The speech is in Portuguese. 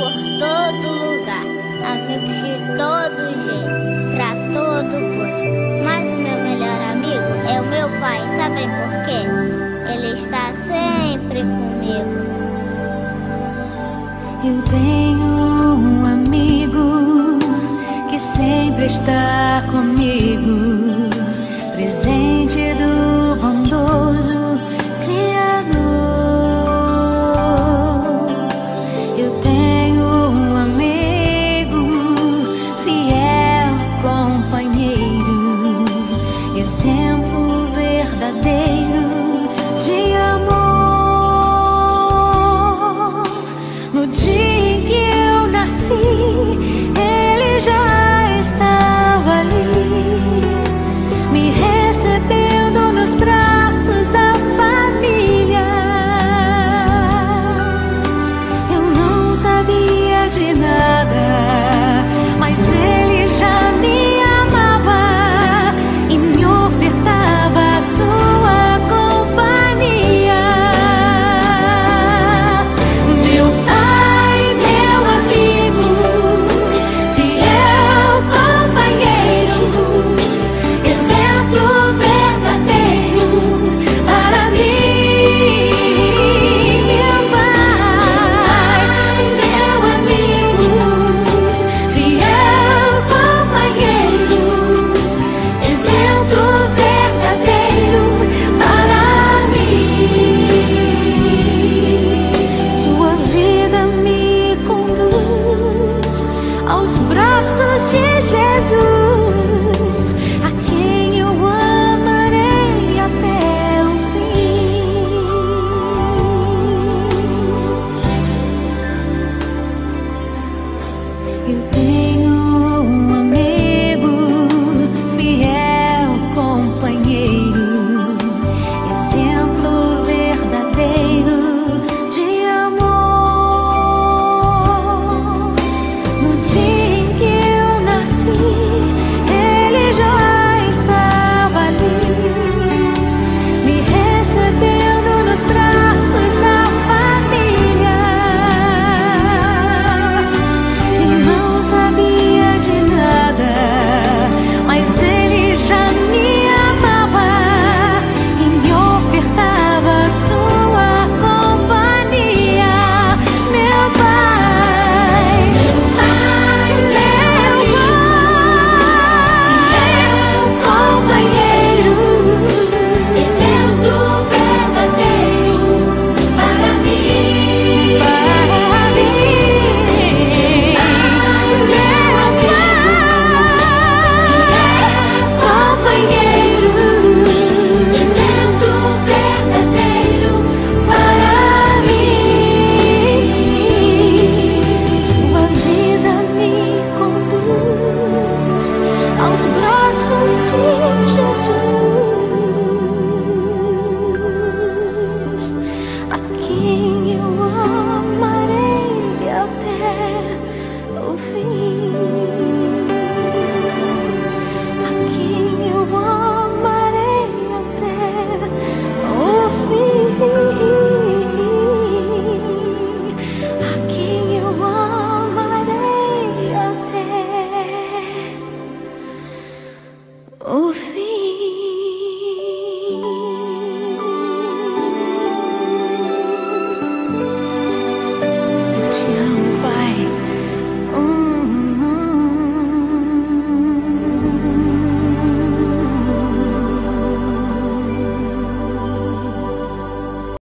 por todo lugar, amigos de todo jeito, pra todo gosto. Mas o meu melhor amigo é o meu pai, sabem por quê? Ele está sempre comigo. Eu tenho um amigo que sempre está comigo, presente do bondoso Criador. Eu tenho um amigo, fiel companheiro, exemplo verdadeiro de amor. No dia em que eu nasci, ele já estava ali, me recebendo nos braços da família. Eu não sabia de nada, mas ele já me amava e me ofertava a sua companhia. Meu pai, meu amigo, fiel companheiro, exemplo verdadeiro para mim. Meu pai, meu amigo, fiel companheiro, exemplo verdadeiro para mim. Sua vida me conduz aos braços de Jesus, a quem eu amarei até o fim. Eu tenho um amigo, fiel companheiro, exemplo verdadeiro de amor. No dia em que eu nasci, ele já estava ali, me recebendo nos braços da família. Eu não sabia de nada, mas ele já me amava e me ofertava a sua companhia. Meu pai, meu companheiro, exemplo verdadeiro para mim. Companheiro, exemplo verdadeiro para mim. Sua vida me conduz aos braços de Jesus, a quem